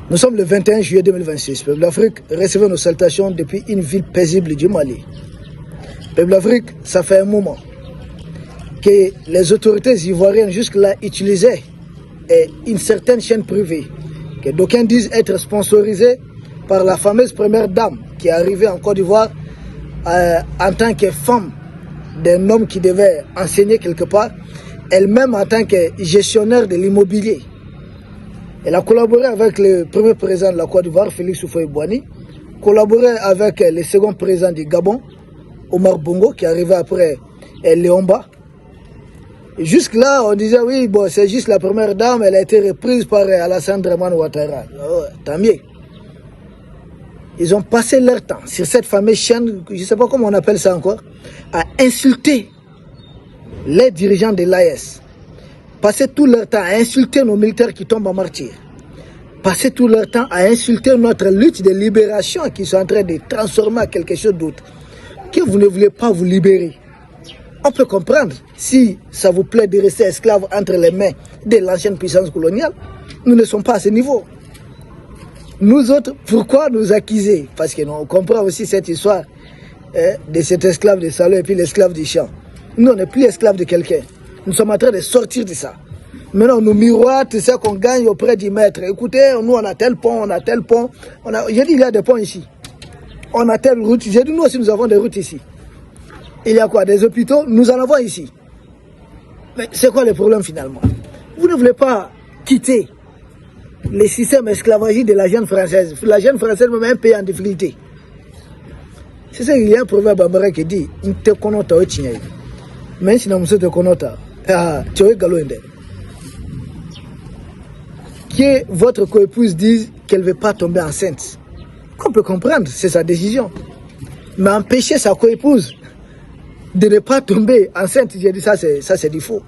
Nous sommes le 21 juillet 2026. Peuple d'Afrique, recevez nos salutations depuis une ville paisible du Mali. Peuple d'Afrique, ça fait un moment que les autorités ivoiriennes jusque-là utilisaient une certaine chaîne privée, que d'aucuns disent être sponsorisée par la fameuse première dame qui est arrivée en Côte d'Ivoire en tant que femme d'un homme qui devait enseigner quelque part, elle-même en tant que gestionnaire de l'immobilier. Elle a collaboré avec le premier président de la Côte d'Ivoire, Félix Houphouët-Boigny, collaboré avec le second président du Gabon, Omar Bongo, qui est arrivé après Léomba. Jusque-là, on disait, oui, bon, c'est juste la première dame, elle a été reprise par Alassane Dramane Ouattara. Oh, tant mieux. Ils ont passé leur temps sur cette fameuse chaîne, je ne sais pas comment on appelle ça encore, à insulter les dirigeants de l'AES. Passer tout leur temps à insulter nos militaires qui tombent en martyrs. Passer tout leur temps à insulter notre lutte de libération qui sont en train de transformer en quelque chose d'autre. Que vous ne voulez pas vous libérer. On peut comprendre si ça vous plaît de rester esclave entre les mains de l'ancienne puissance coloniale. Nous ne sommes pas à ce niveau. Nous autres, pourquoi nous accuser? Parce que nous on comprend aussi cette histoire de cet esclave de salaud et puis l'esclave du champ. Nous, on n'est plus esclave de quelqu'un. Nous sommes en train de sortir de ça. Maintenant, on nous miroite ce qu'on gagne auprès du maître. Écoutez, nous, on a tel pont, on a tel pont. J'ai dit, il y a des ponts ici. On a telle route. J'ai dit, nous aussi, nous avons des routes ici. Il y a quoi? Des hôpitaux? Nous en avons ici. Mais c'est quoi le problème finalement? Vous ne voulez pas quitter le système esclavagiste de la jeune française. La jeune française, même un pays en difficulté. C'est ça qu'il y a un proverbe bambara qui dit, « Inte konota o chinyai ». Mais si nous te konota, tu es galoende. Que votre coépouse dise qu'elle ne veut pas tomber enceinte. Qu'on peut comprendre, c'est sa décision. Mais empêcher sa coépouse de ne pas tomber enceinte, j'ai dit ça c'est du faux.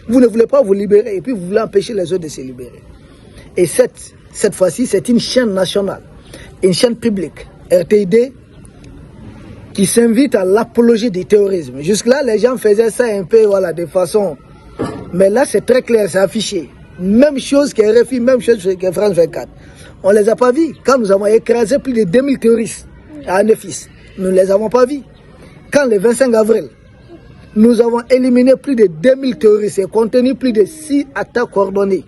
Vous ne voulez pas vous libérer et puis vous voulez empêcher les autres de se libérer. Et cette fois-ci, c'est une chaîne nationale, une chaîne publique, RTID, qui s'invite à l'apologie du terrorisme. Jusque-là, les gens faisaient ça un peu, voilà, de façon... Mais là, c'est très clair, c'est affiché. Même chose que RFI, même chose que France 24. On ne les a pas vus. Quand nous avons écrasé plus de 2000 terroristes à Nefis, nous ne les avons pas vus. Quand le 25 avril, nous avons éliminé plus de 2000 terroristes et contenu plus de 6 attaques coordonnées.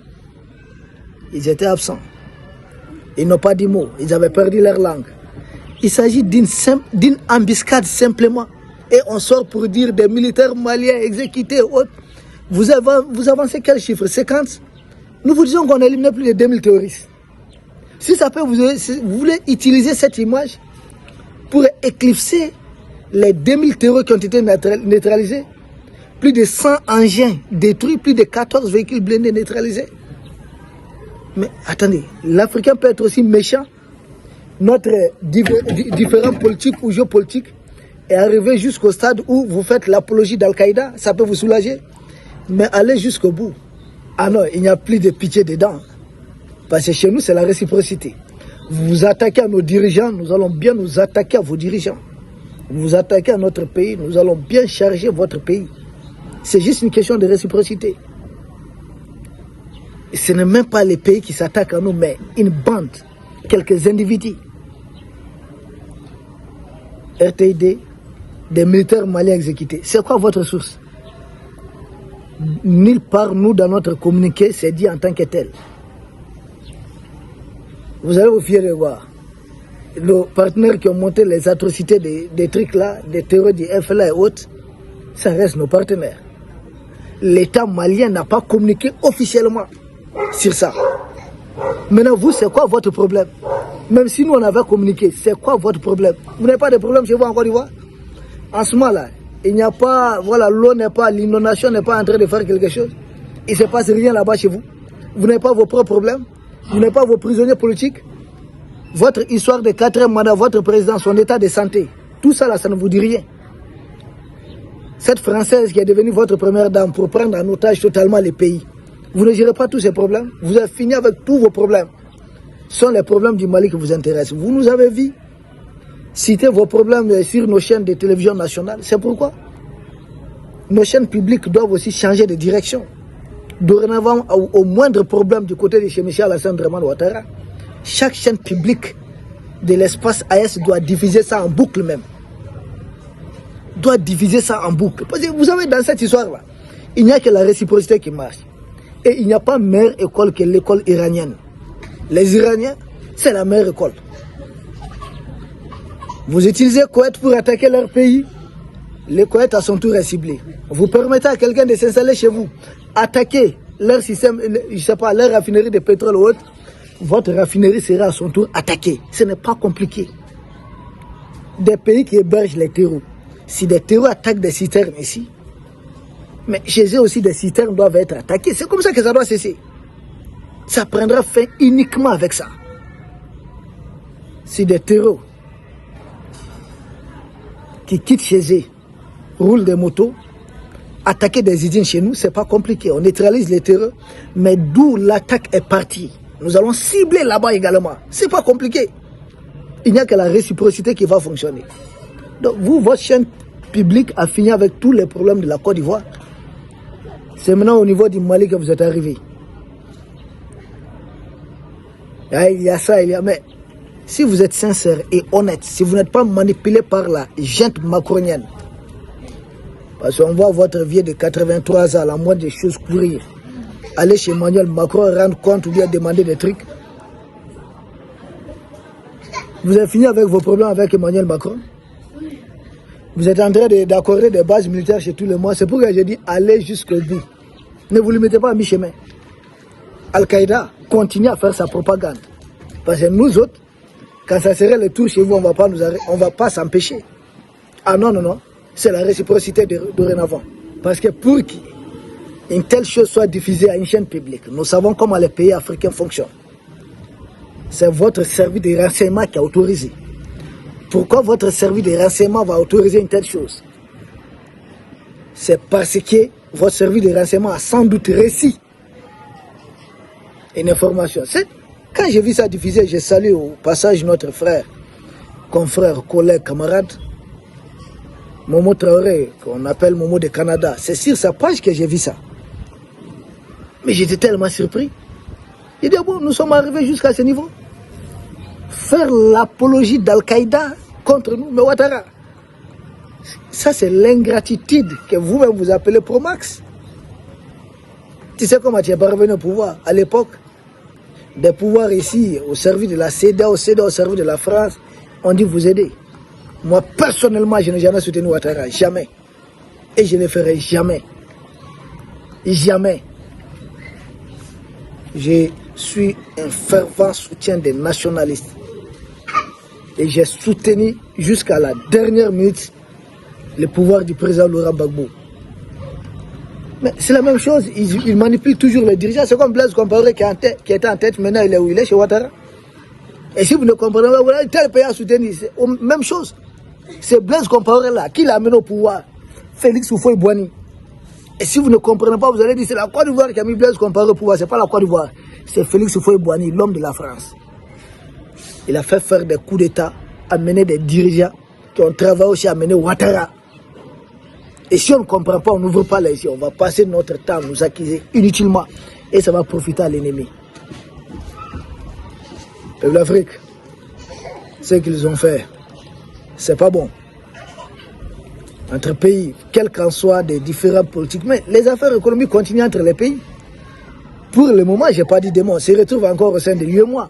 Ils étaient absents. Ils n'ont pas dit mot. Ils avaient perdu leur langue. Il s'agit d'une embuscade simplement. Et on sort pour dire des militaires maliens exécutés. Vous avancez quel chiffre? 50? Nous vous disons qu'on a éliminé plus de 2000 terroristes. Si ça peut, vous voulez utiliser cette image pour éclipser les 2000 terroristes qui ont été neutralisés, plus de 100 engins détruits, plus de 14 véhicules blindés neutralisés. Mais attendez, l'Africain peut être aussi méchant. Notre différent politique ou géopolitique est arrivé jusqu'au stade où vous faites l'apologie d'Al-Qaïda, ça peut vous soulager. Mais allez jusqu'au bout. Ah non, il n'y a plus de pitié dedans. Parce que chez nous, c'est la réciprocité. Vous vous attaquez à nos dirigeants, nous allons bien nous attaquer à vos dirigeants. Vous vous attaquez à notre pays, nous allons bien charger votre pays. C'est juste une question de réciprocité. Ce n'est même pas les pays qui s'attaquent à nous, mais une bande, quelques individus. RTID, des militaires maliens exécutés. C'est quoi votre source? Nulle part, nous, dans notre communiqué, c'est dit en tant que tel. Vous allez vous fier de voir. Nos partenaires qui ont monté les atrocités des trucs là, des terreurs du FLA et autres, ça reste nos partenaires. L'État malien n'a pas communiqué officiellement sur ça. Maintenant, vous, c'est quoi votre problème? Même si nous, on avait communiqué, c'est quoi votre problème? Vous n'avez pas de problème chez vous en Côte d'Ivoire? En ce moment-là, il n'y a pas, voilà, l'eau n'est pas, l'inondation n'est pas en train de faire quelque chose. Il ne se passe rien là-bas chez vous. Vous n'avez pas vos propres problèmes. Vous n'avez pas vos prisonniers politiques. Votre histoire de 4e mandat, votre président, son état de santé, tout ça là, ça ne vous dit rien. Cette Française qui est devenue votre première dame pour prendre en otage totalement les pays, vous ne gérez pas tous ces problèmes. Vous avez fini avec tous vos problèmes. Ce sont les problèmes du Mali qui vous intéressent. Vous nous avez vu citer vos problèmes sur nos chaînes de télévision nationales. C'est pourquoi nos chaînes publiques doivent aussi changer de direction. Dorénavant, au moindre problème du côté de chez Michel Alassane Dramane Ouattara, chaque chaîne publique de l'espace AES doit diviser ça en boucle même. Doit diviser ça en boucle. Parce que vous savez, dans cette histoire-là, il n'y a que la réciprocité qui marche. Et il n'y a pas meilleure école que l'école iranienne. Les Iraniens, c'est la meilleure école. Vous utilisez Koweït pour attaquer leur pays. Le Koweït à son tour est ciblé. Vous permettez à quelqu'un de s'installer chez vous, attaquer leur système, je sais pas, leur raffinerie de pétrole ou autre, votre raffinerie sera à son tour attaquée. Ce n'est pas compliqué. Des pays qui hébergent les terreaux. Si des terreaux attaquent des citernes ici, mais chez eux aussi des citernes doivent être attaquées. C'est comme ça que ça doit cesser. Ça prendra fin uniquement avec ça. Si des terreaux qui quittent chez eux, roulent des motos, attaquer des usines chez nous, c'est pas compliqué. On neutralise les terreurs, mais d'où l'attaque est partie, nous allons cibler là-bas également. C'est pas compliqué. Il n'y a que la réciprocité qui va fonctionner. Donc vous, votre chaîne publique a fini avec tous les problèmes de la Côte d'Ivoire. C'est maintenant au niveau du Mali que vous êtes arrivé. Il y a ça, il y a... Mais si vous êtes sincère et honnête, si vous n'êtes pas manipulé par la junte macronienne, parce qu'on voit votre vieux de 83 ans, la moindre des choses courir, aller chez Emmanuel Macron, rendre compte ou bien demander des trucs. Vous avez fini avec vos problèmes avec Emmanuel Macron. Vous êtes en train d'accorder des bases militaires chez tout le monde. C'est pourquoi je dis allez jusqu'au bout. Ne vous limitez pas à mi-chemin. Al-Qaïda continue à faire sa propagande. Parce que nous autres, quand ça serait le tour chez vous, on ne va pas s'empêcher. Ah non, non, non. C'est la réciprocité dorénavant. Parce que pour qu'une telle chose soit diffusée à une chaîne publique, nous savons comment les pays africains fonctionnent. C'est votre service de renseignement qui a autorisé. Pourquoi votre service de renseignement va autoriser une telle chose? C'est parce que votre service de renseignement a sans doute réussi une information. Quand j'ai vu ça diffusé, j'ai salué au passage notre frère, confrère, collègue, camarade, Momo Traoré, qu'on appelle Momo de Canada. C'est sur sa page que j'ai vu ça. Mais j'étais tellement surpris. J'ai dit, bon, nous sommes arrivés jusqu'à ce niveau. Faire l'apologie d'Al-Qaïda contre nous, mais Ouattara, ça c'est l'ingratitude que vous-même vous appelez Promax. Tu sais comment tu es parvenu au pouvoir? À l'époque, des pouvoirs ici, au service de la CEDEAO, au service de la France, on dit vous aider. Moi, personnellement, je n'ai jamais soutenu Ouattara, jamais. Et je ne le ferai jamais. Jamais. Je suis un fervent soutien des nationalistes. Et j'ai soutenu jusqu'à la dernière minute le pouvoir du président Laurent Gbagbo. Mais c'est la même chose, il manipule toujours les dirigeants. C'est comme Blaise Compaoré qui était en tête, maintenant il est où? Il est chez Ouattara. Et si vous ne comprenez pas, voilà, tel pays a soutenu, c'est la même chose. C'est Blaise Compaoré là qui l'a amené au pouvoir, Félix Houphouët-Boigny. Et si vous ne comprenez pas, vous allez dire c'est la Côte d'Ivoire qui a mis Blaise Compaoré au pouvoir. C'est pas la Côte d'Ivoire, c'est Félix Houphouët-Boigny, l'homme de la France. Il a fait faire des coups d'État, amener des dirigeants qui ont travaillé aussi à amener Ouattara. Et si on ne comprend pas, on n'ouvre pas les yeux, on va passer notre temps à nous accuser inutilement. Et ça va profiter à l'ennemi. Peuple d'Afrique, ce qu'ils ont fait, c'est pas bon. Entre pays, quels qu'en soient des différents politiques, mais les affaires économiques continuent entre les pays. Pour le moment, je n'ai pas dit des mots, on se retrouve encore au sein de l'UEMOA,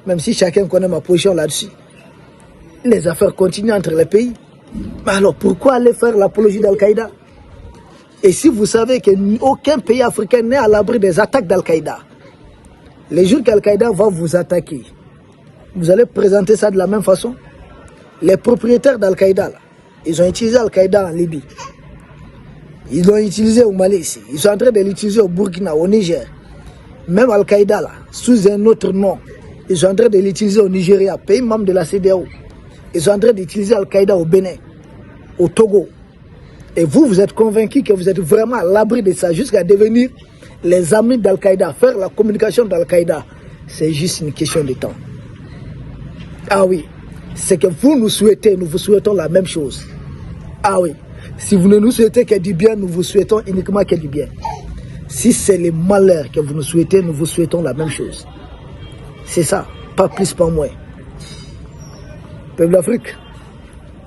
même si chacun connaît ma position là-dessus. Les affaires continuent entre les pays. Mais alors pourquoi aller faire l'apologie d'Al-Qaïda? Et si vous savez qu'aucun pays africain n'est à l'abri des attaques d'Al-Qaïda, les jours qu'Al-Qaïda va vous attaquer, vous allez présenter ça de la même façon? Les propriétaires d'Al-Qaïda, ils ont utilisé Al-Qaïda en Libye. Ils l'ont utilisé au Mali ici. Ils sont en train de l'utiliser au Burkina, au Niger. Même Al-Qaïda, là, sous un autre nom, ils sont en train de l'utiliser au Nigeria, pays membre de la CEDEAO. Ils sont en train d'utiliser Al-Qaïda au Bénin, au Togo. Et vous, vous êtes convaincus que vous êtes vraiment à l'abri de ça, jusqu'à devenir les amis d'Al-Qaïda, faire la communication d'Al-Qaïda. C'est juste une question de temps. Ah oui, c'est que vous nous souhaitez, nous vous souhaitons la même chose. Ah oui, si vous ne nous souhaitez que du bien, nous vous souhaitons uniquement que du bien. Si c'est le malheur que vous nous souhaitez, nous vous souhaitons la même chose. C'est ça. pas plus, pas moins. Peuple d'Afrique,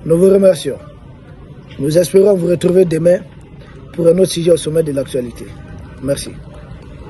nous vous remercions. Nous espérons vous retrouver demain pour un autre sujet au sommet de l'actualité. Merci.